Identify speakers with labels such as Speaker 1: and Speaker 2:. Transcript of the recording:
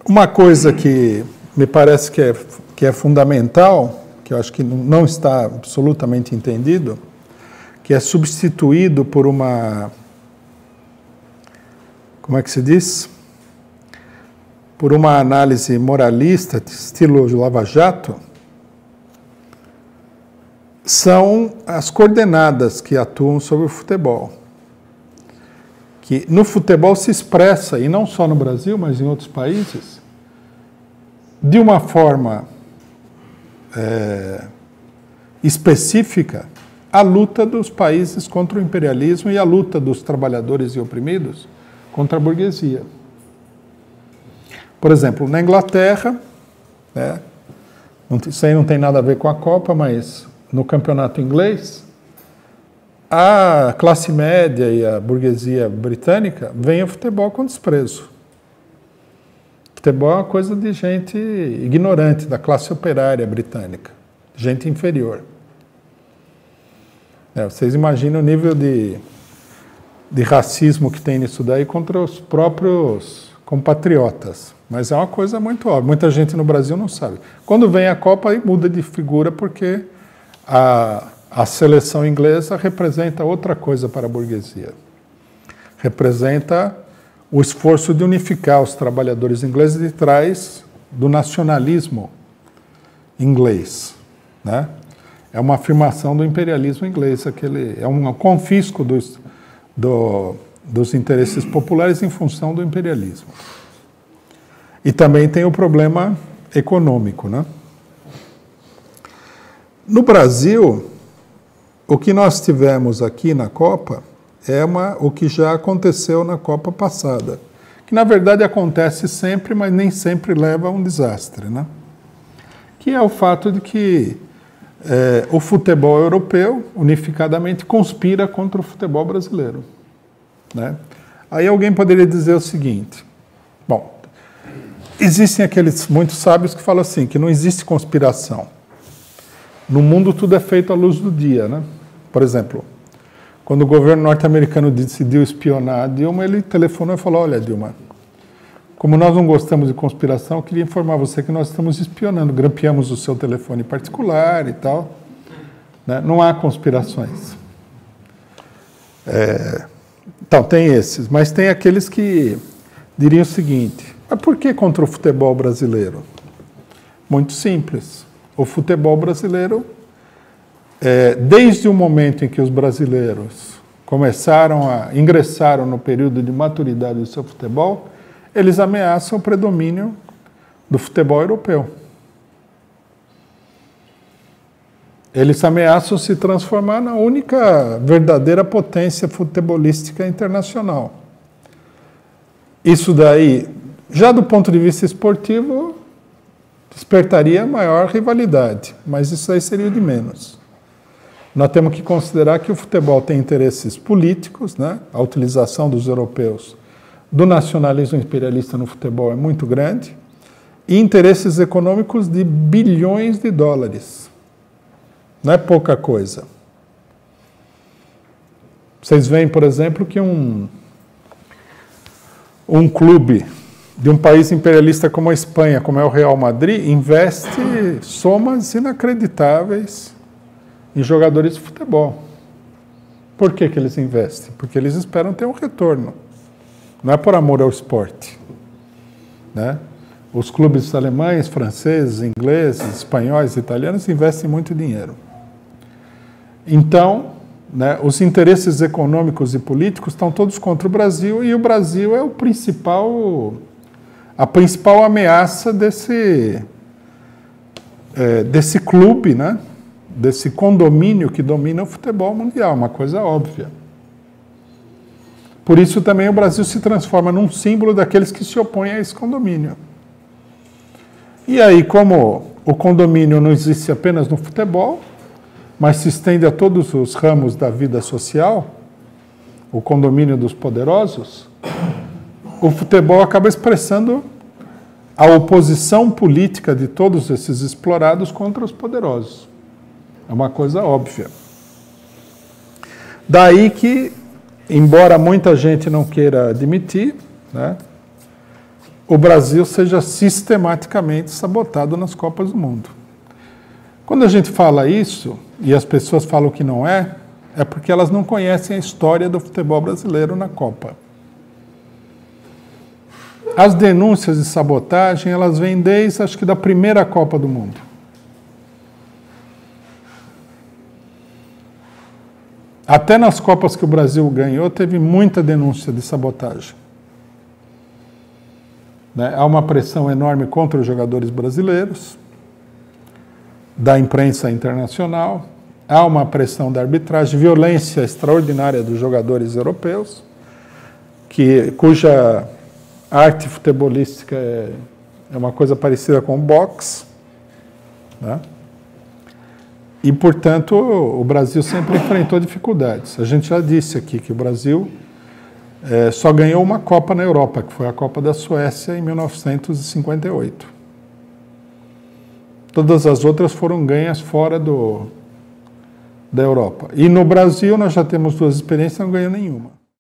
Speaker 1: Uma coisa que me parece que é fundamental, que eu acho que não está absolutamente entendido, que é substituído por uma, como é que se diz? Por uma análise moralista, estilo Lava Jato, são as coordenadas que atuam sobre o futebol. Que no futebol se expressa, e não só no Brasil, mas em outros países, de uma forma específica, a luta dos países contra o imperialismo e a luta dos trabalhadores e oprimidos contra a burguesia. Por exemplo, na Inglaterra, né, isso aí não tem nada a ver com a Copa, mas no campeonato inglês, a classe média e a burguesia britânica veem o futebol com desprezo. Futebol é uma coisa de gente ignorante, da classe operária britânica, gente inferior. Vocês imaginam o nível de racismo que tem nisso daí contra os próprios compatriotas. Mas é uma coisa muito óbvia. Muita gente no Brasil não sabe. Quando vem a Copa, aí muda de figura, porque a seleção inglesa representa outra coisa para a burguesia. Representa o esforço de unificar os trabalhadores ingleses de trás do nacionalismo inglês, né? É uma afirmação do imperialismo inglês, é um confisco dos interesses populares em função do imperialismo. E também tem o problema econômico, né? No Brasil, o que nós tivemos aqui na Copa é o que já aconteceu na Copa passada, que na verdade acontece sempre, mas nem sempre leva a um desastre, né? Que é o fato de que o futebol europeu, unificadamente, conspira contra o futebol brasileiro, né? Aí alguém poderia dizer o seguinte, bom, existem aqueles muitos sábios que falam assim, que não existe conspiração. No mundo tudo é feito à luz do dia, né? Por exemplo, quando o governo norte-americano decidiu espionar a Dilma, ele telefonou e falou, olha, Dilma, como nós não gostamos de conspiração, eu queria informar você que nós estamos espionando, grampeamos o seu telefone particular e tal. Né? Não há conspirações. Então, tem esses, mas tem aqueles que diriam o seguinte, mas por que contra o futebol brasileiro? Muito simples. O futebol brasileiro, desde o momento em que os brasileiros ingressaram no período de maturidade do seu futebol, eles ameaçam o predomínio do futebol europeu. Eles ameaçam se transformar na única verdadeira potência futebolística internacional. Isso daí, já do ponto de vista esportivo, despertaria maior rivalidade, mas isso aí seria o de menos. Nós temos que considerar que o futebol tem interesses políticos, né? A utilização dos europeus do nacionalismo imperialista no futebol é muito grande, e interesses econômicos de bilhões de dólares. Não é pouca coisa. Vocês veem, por exemplo, que um clube de um país imperialista como a Espanha, como é o Real Madrid, investe somas inacreditáveis em jogadores de futebol. Por que eles investem? Porque eles esperam ter um retorno. Não é por amor ao esporte, né? Os clubes alemães, franceses, ingleses, espanhóis, italianos investem muito dinheiro. Então, né, os interesses econômicos e políticos estão todos contra o Brasil, e o Brasil é a principal ameaça desse clube, né, desse condomínio que domina o futebol mundial, uma coisa óbvia. Por isso também o Brasil se transforma num símbolo daqueles que se opõem a esse condomínio. E aí, como o condomínio não existe apenas no futebol, mas se estende a todos os ramos da vida social, o condomínio dos poderosos, o futebol acaba expressando a oposição política de todos esses explorados contra os poderosos. É uma coisa óbvia. Daí que, embora muita gente não queira admitir, né, o Brasil seja sistematicamente sabotado nas Copas do Mundo. Quando a gente fala isso, e as pessoas falam que não é porque elas não conhecem a história do futebol brasileiro na Copa. As denúncias de sabotagem, elas vêm desde, acho que, da primeira Copa do Mundo. Até nas Copas que o Brasil ganhou, teve muita denúncia de sabotagem. Né? Há uma pressão enorme contra os jogadores brasileiros, da imprensa internacional, há uma pressão da arbitragem, violência extraordinária dos jogadores europeus, cuja arte futebolística é uma coisa parecida com o boxe, né? E, portanto, o Brasil sempre enfrentou dificuldades. A gente já disse aqui que o Brasil só ganhou uma Copa na Europa, que foi a Copa da Suécia em 1958. Todas as outras foram ganhas fora da Europa. E no Brasil nós já temos 2 experiências e não ganhamos nenhuma.